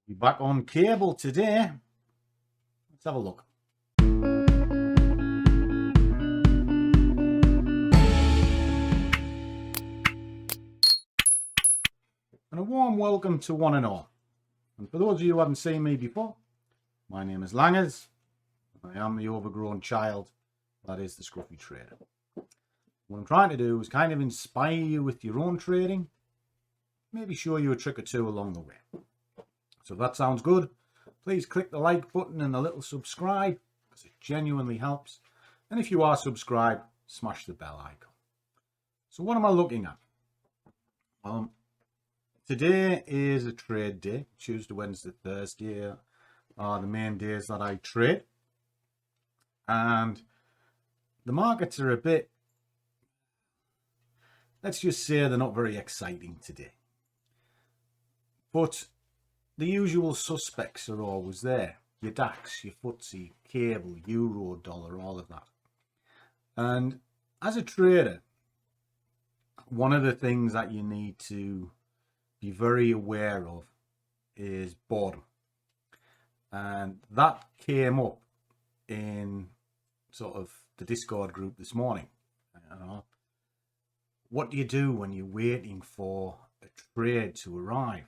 We're back on cable today. Let's have a look. And a warm welcome to one and all. And for those of you who haven't seen me before, my name is Langers. I am the overgrown child that is the Scruffy trader. What I'm trying to do is kind of inspire you with your own trading, maybe show you a trick or two along the way. So if that sounds good, please click the like button and the little subscribe, because it genuinely helps. And if you are subscribed, smash the bell icon. So what am I looking at? Today is a trade day. Tuesday, Wednesday, Thursday are the main days that I trade. And the markets are a bit, let's just say they're not very exciting today. But the usual suspects are always there. Your DAX, your FTSE, cable, euro, dollar, all of that. And as a trader, one of the things that you need to be very aware of is boredom. And that came up in sort of the Discord group this morning. What do you do when you're waiting for a trade to arrive?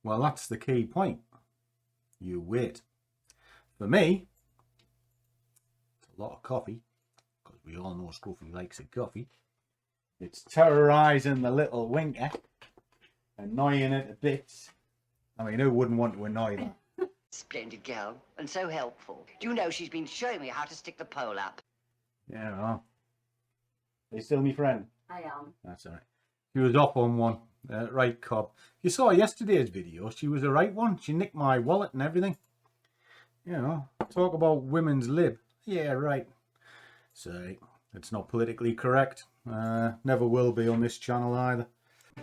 Well, that's the key point. You wait. For me, it's a lot of coffee, because we all know Scruffy likes a coffee. It's terrorising the little winker, annoying it a bit. I mean, who wouldn't want to annoy that? Splendid girl, and so helpful. Do you know she's been showing me how to stick the pole up? Yeah, well, are you still my friend? I am. That's all right. She was off on one. Right cob. You saw yesterday's video. She was a right one. She nicked my wallet and everything. You know, talk about women's lib. Yeah, right. So, it's not politically correct. Never will be on this channel either.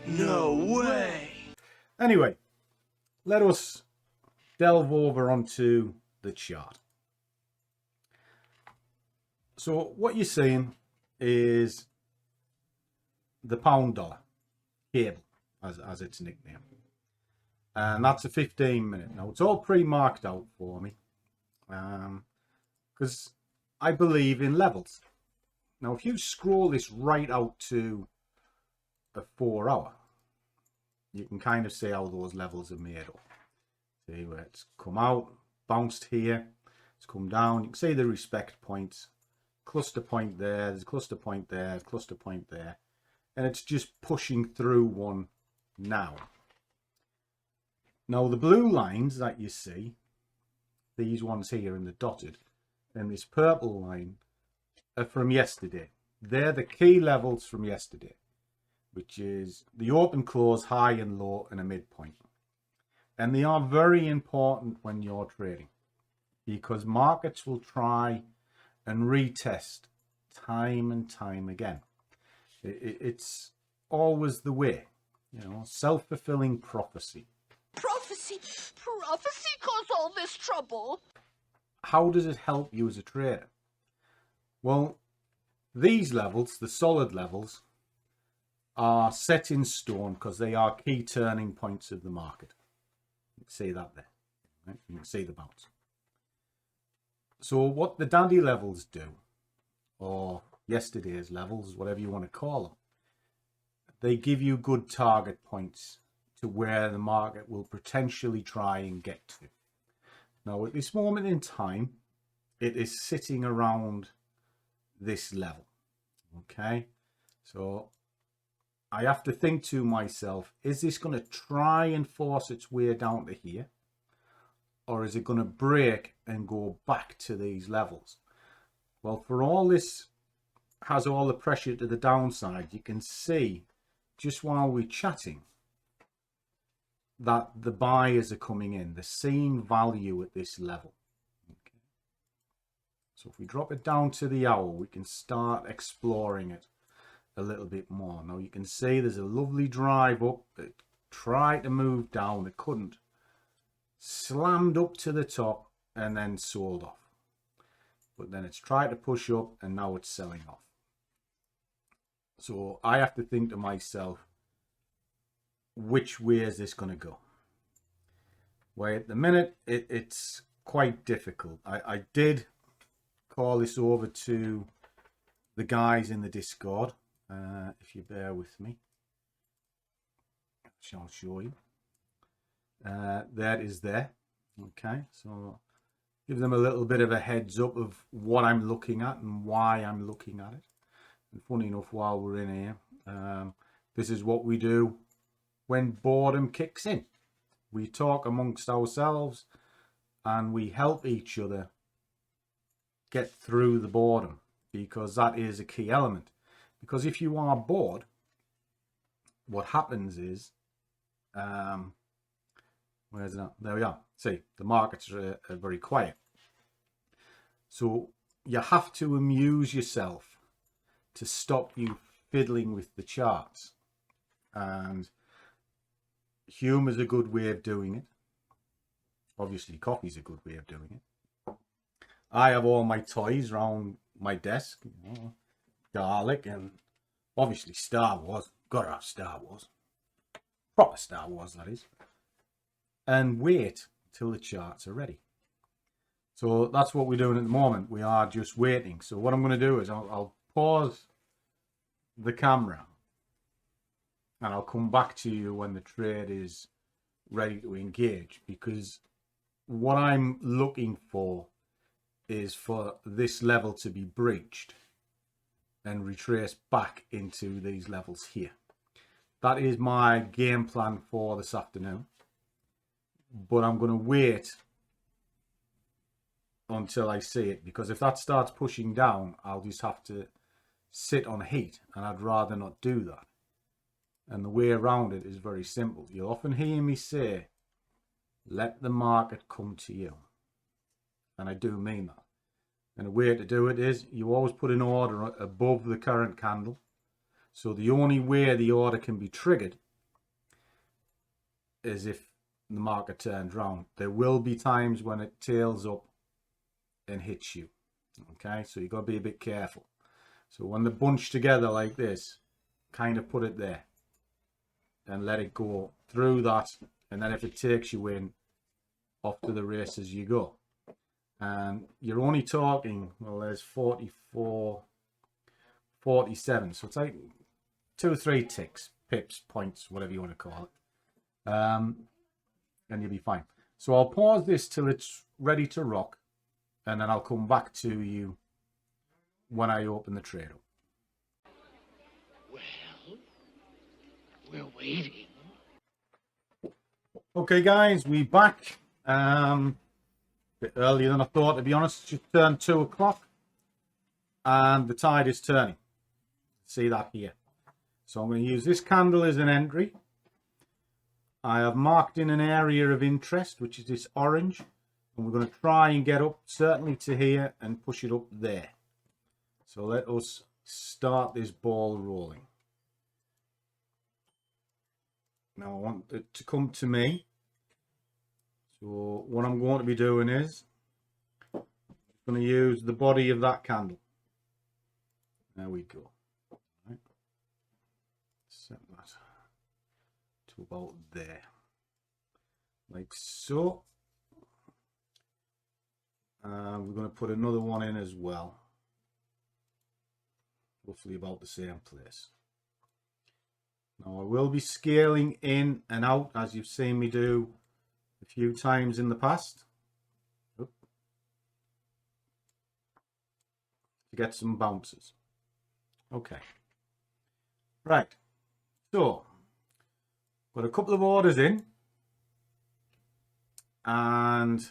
No way! Anyway, let us delve over onto the chart. So what you're seeing is the pound dollar cable, as its nickname, and that's a 15-minute. Now it's all pre-marked out for me, because I believe in levels. Now if you scroll this right out to a 4-hour, you can kind of see how those levels are made up. See where it's come out, bounced here, it's come down. You can see the respect points, cluster point there, there's a cluster point there, cluster point there, and it's just pushing through one now. Now the blue lines that you see, these ones here in the dotted, and this purple line are from yesterday. They're the key levels from yesterday, which is the open, close, high and low, and a midpoint. And they are very important when you're trading, because markets will try and retest time and time again. It's always the way, you know, self-fulfilling prophecy. Prophecy caused all this trouble. How does it help you as a trader? Well, these levels, the solid levels, are set in stone because they are key turning points of the market. You can see that there, right? You can see the bounce. So what the dandy levels do, or yesterday's levels, whatever you want to call them, they give you good target points to where the market will potentially try and get to. Now at this moment in time, it is sitting around this level. Okay, so I have to think to myself, is this going to try and force its way down to here? Or is it going to break and go back to these levels? Well, for all this has all the pressure to the downside, you can see just while we're chatting that the buyers are coming in. They're seeing value at this level. Okay. So if we drop it down to the hour, we can start exploring it a little bit more. Now you can see there's a lovely drive up. It tried to move down, it couldn't. Slammed up to the top and then sold off. But then it's tried to push up and now it's selling off. So I have to think to myself, which way is this going to go? Where at the minute it's quite difficult. I did call this over to the guys in the Discord. If you bear with me, I'll show you. That is there. Okay, so give them a little bit of a heads up of what I'm looking at and why I'm looking at it. And funny enough, while we're in here, this is what we do when boredom kicks in. We talk amongst ourselves and we help each other get through the boredom, because that is a key element. Because if you are bored, what happens is, where's that? There we are. See, the markets are very quiet. So you have to amuse yourself to stop you fiddling with the charts. And humor's a good way of doing it. Obviously, coffee's a good way of doing it. I have all my toys around my desk, you know, garlic and obviously Star Wars. Gotta have Star Wars. Proper Star Wars, that is. And wait till the charts are ready. So that's what we're doing at the moment. We are just waiting. So what I'm going to do is I'll pause the camera and I'll come back to you when the trade is ready to engage, because what I'm looking for is for this level to be breached and retrace back into these levels here. That is my game plan for this afternoon, but I'm going to wait until I see it, because if that starts pushing down, I'll just have to sit on heat, and I'd rather not do that. And the way around it is very simple. You'll often hear me say, let the market come to you. And I do mean that. And the way to do it is you always put an order above the current candle. So the only way the order can be triggered is if the market turns round. There will be times when it tails up and hits you. Okay, so you've got to be a bit careful. So when they're bunched together like this, kind of put it there and let it go through that, and then if it takes you in, off to the races you go. And you're only talking, well, there's 44, 47, so it's like 2 or 3 ticks, pips, points, whatever you want to call it, and you'll be fine. So I'll pause this till it's ready to rock, and then I'll come back to you when I open the trade up. Well, we're waiting. Okay, guys, we're back. A bit earlier than I thought, to be honest. It's just turned 2 o'clock, and the tide is turning. See that here. So I'm going to use this candle as an entry. I have marked in an area of interest, which is this orange, and we're going to try and get up certainly to here and push it up there. So let us start this ball rolling. Now I want it to come to me. So what I'm going to be doing is I'm going to use the body of that candle. There we go. Right. Set that to about there, like so. We're going to put another one in as well, roughly about the same place. Now I will be scaling in and out, as you've seen me do a few times in the past, to get some bounces. Okay, right, so got a couple of orders in, and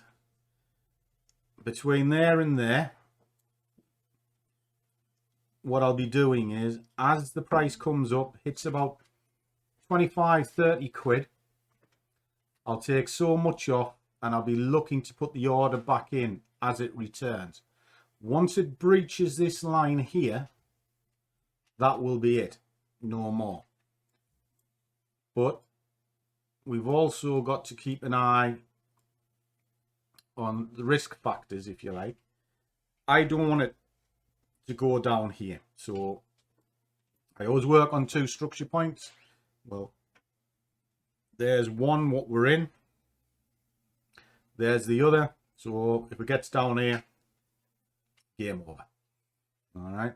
between there and there, what I'll be doing is, as the price comes up, hits about 25-30 quid, I'll take so much off and I'll be looking to put the order back in as it returns. Once it breaches this line here, that will be it, no more. But we've also got to keep an eye on the risk factors, if you like. I don't want it to go down here, so I always work on 2 structure points. Well, there's one what we're in, There's the other. So if it gets down here, game over. All right.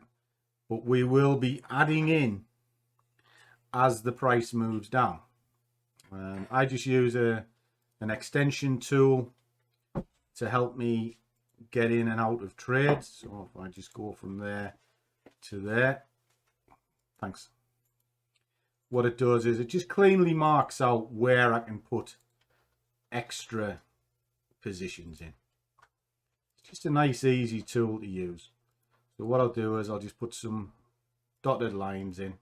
But we will be adding in as the price moves down. I just use an extension tool to help me get in and out of trades. So if I just go from there to there, thanks. What it does is it just cleanly marks out where I can put extra positions in. It's just a nice, easy tool to use. So what I'll do is I'll just put some dotted lines in,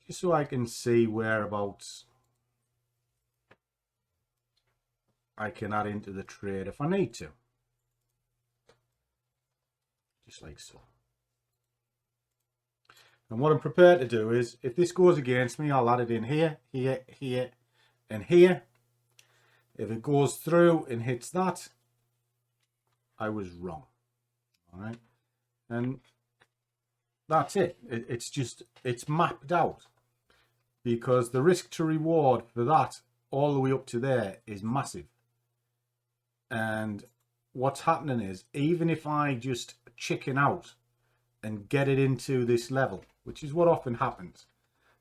just so I can see whereabouts I can add into the trade if I need to. Just like so. And what I'm prepared to do is, if this goes against me, I'll add it in here, here, here, and here. If it goes through and hits that, I was wrong. All right. And that's it. It's mapped out, because the risk to reward for that all the way up to there is massive. And what's happening is, even if I just chicken out and get it into this level, which is what often happens,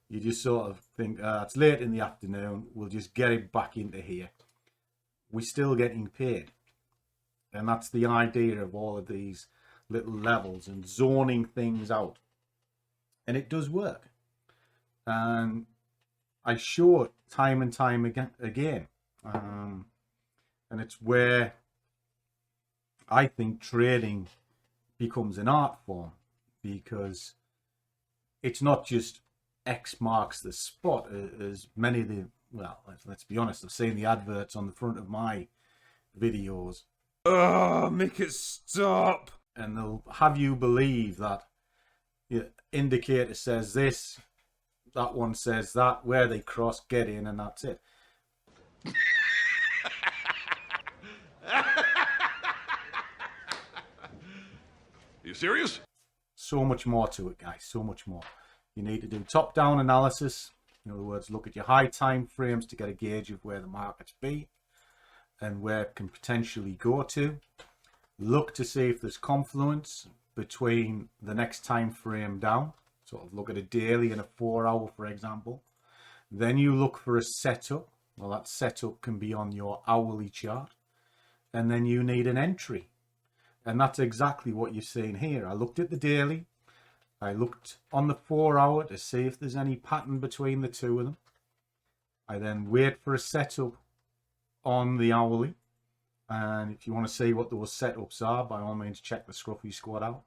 you just sort of think, it's late in the afternoon, we'll just get it back into here. We're still getting paid. And that's the idea of all of these little levels and zoning things out. And it does work. And I show it time and time again. And it's where I think trading becomes an art form, because it's not just X marks the spot, as many of the, well, let's be honest, I've seen the adverts on the front of my videos. Oh, make it stop. And they'll have you believe that your indicator says this, that one says that, where they cross, get in, and that's it. You serious? So much more to it, guys, so much more. You need to do top-down analysis. In other words, look at your high time frames to get a gauge of where the markets be and where it can potentially go to. Look to see if there's confluence between the next time frame down. Sort of look at a daily and a 4 hour, for example. Then you look for a setup. Well, that setup can be on your hourly chart. And then you need an entry. And that's exactly what you're seeing here. I looked at the daily. I looked on the 4 hour to see if there's any pattern between the two of them. I then wait for a setup on the hourly. And if you want to see what those setups are, by all means check the Scruffy squad out,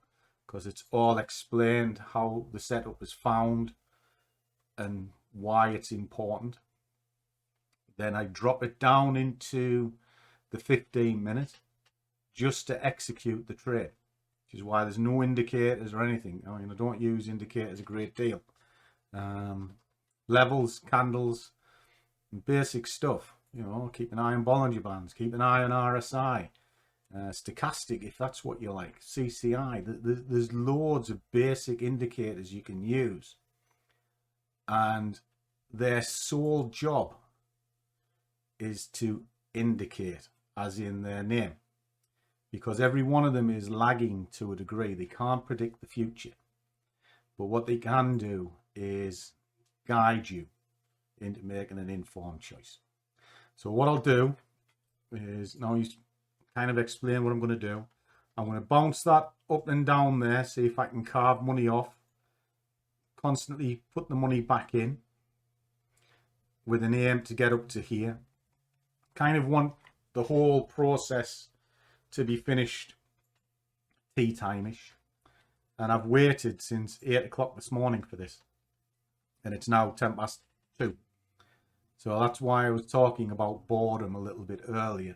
because it's all explained how the setup is found and why it's important. Then I drop it down into the 15-minute just to execute the trade, which is why there's no indicators or anything. I mean, I don't use indicators a great deal. Levels, candles, basic stuff. You know, keep an eye on Bollinger Bands, keep an eye on RSI, stochastic if that's what you like, CCI. There's loads of basic indicators you can use, and their sole job is to indicate, as in their name, because every one of them is lagging to a degree. They can't predict the future, but what they can do is guide you into making an informed choice. So what I'll do is, now you kind of explain what I'm going to do. I'm going to bounce that up and down there, see if I can carve money off, constantly put the money back in with an aim to get up to here. Kind of want the whole process to be finished tea time-ish. And I've waited since 8 o'clock this morning for this. And it's now 2:10. So that's why I was talking about boredom a little bit earlier.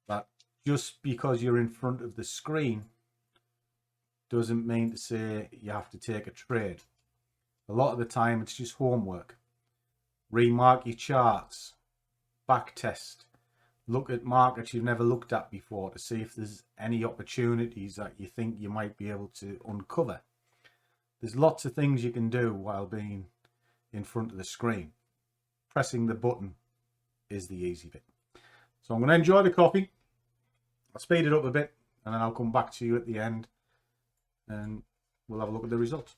That just because you're in front of the screen doesn't mean to say you have to take a trade. A lot of the time it's just homework. Remark your charts, back test, look at markets you've never looked at before to see if there's any opportunities that you think you might be able to uncover. There's lots of things you can do while being in front of the screen. Pressing the button is the easy bit. So I'm going to enjoy the coffee. I'll speed it up a bit and then I'll come back to you at the end and we'll have a look at the results.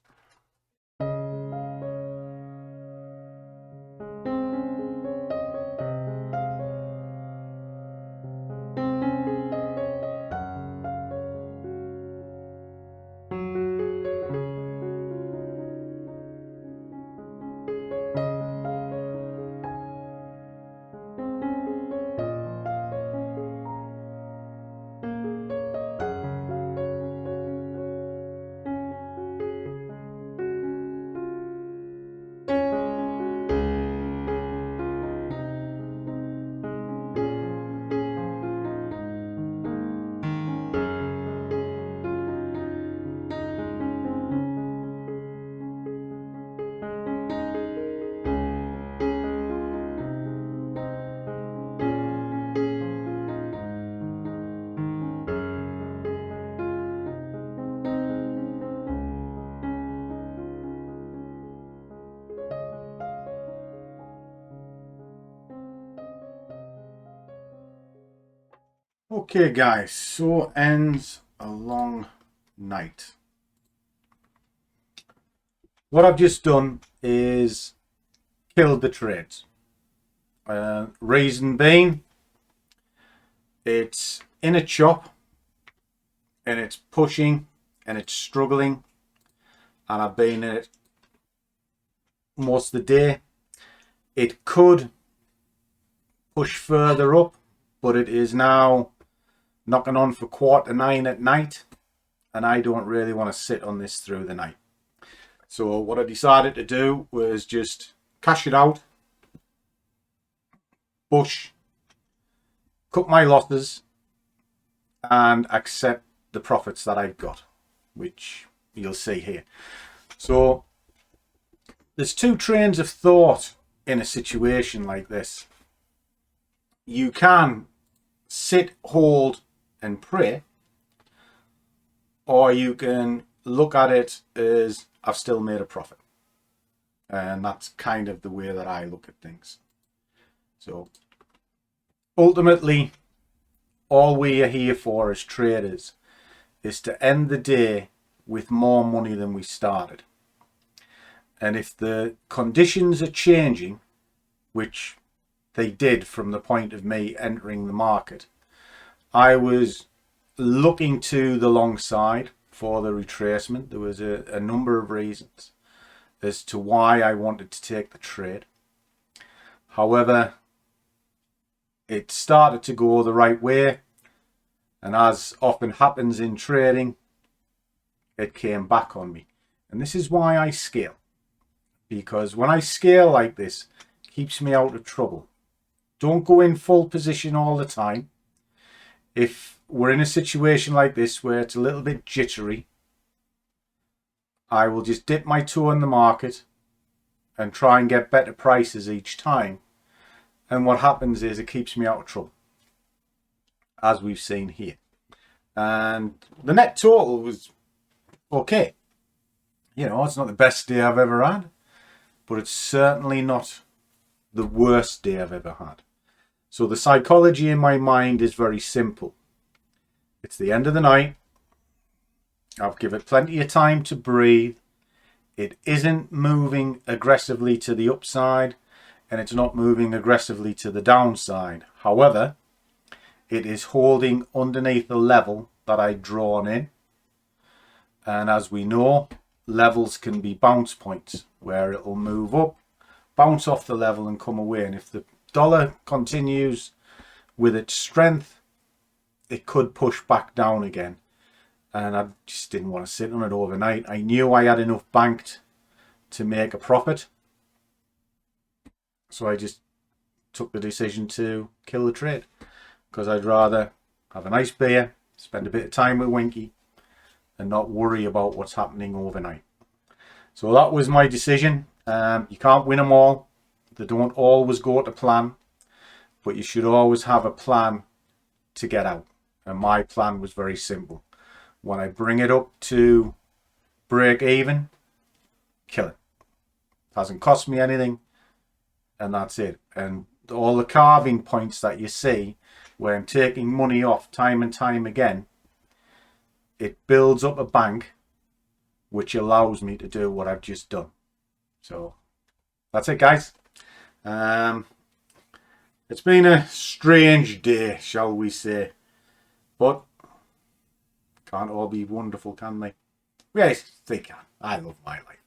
Okay guys, so ends a long night. What I've just done is killed the trades. Reason being, it's in a chop and it's pushing and it's struggling, and I've been in it most of the day. It could push further up, but it is now knocking on for 9:15 at night and I don't really want to sit on this through the night. So what I decided to do was just cash it out, push, cut my losses and accept the profits that I got, which you'll see here. So there's two trains of thought in a situation like this. You can sit, hold and pray, or you can look at it as I've still made a profit. And that's kind of the way that I look at things. So ultimately, all we are here for as traders is to end the day with more money than we started. And if the conditions are changing, which they did from the point of me entering the market, I was looking to the long side for the retracement. There was a number of reasons as to why I wanted to take the trade. However, it started to go the right way, and as often happens in trading, it came back on me. And this is why I scale, because when I scale like this, it keeps me out of trouble. Don't go in full position all the time. If we're in a situation like this where it's a little bit jittery, I will just dip my toe in the market and try and get better prices each time. And what happens is it keeps me out of trouble, as we've seen here. And the net total was okay. You know, it's not the best day I've ever had, but it's certainly not the worst day I've ever had. So the psychology in my mind is very simple. It's the end of the night. I've given it plenty of time to breathe. It isn't moving aggressively to the upside, and it's not moving aggressively to the downside. However, it is holding underneath the level that I'd drawn in. And as we know, levels can be bounce points where it will move up, bounce off the level and come away. And if the dollar continues with its strength, it could push back down again. And I just didn't want to sit on it overnight. I knew I had enough banked to make a profit. So I just took the decision to kill the trade, because I'd rather have a nice beer, spend a bit of time with Winky and not worry about what's happening overnight. So that was my decision. You can't win them all. They don't always go to plan, but you should always have a plan to get out. And my plan was very simple. When I bring it up to break even, kill it. It hasn't cost me anything, and that's it. And all the carving points that you see where I'm taking money off time and time again, it builds up a bank which allows me to do what I've just done. So that's it, guys. It's been a strange day, shall we say, but can't all be wonderful, can they? Yes, they can. I love my life.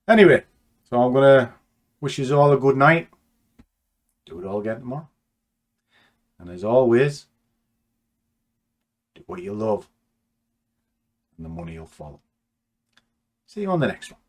Anyway, so I'm gonna wish you all a good night. Do it all again tomorrow. And as always, do what you love, and the money will follow. See you on the next one.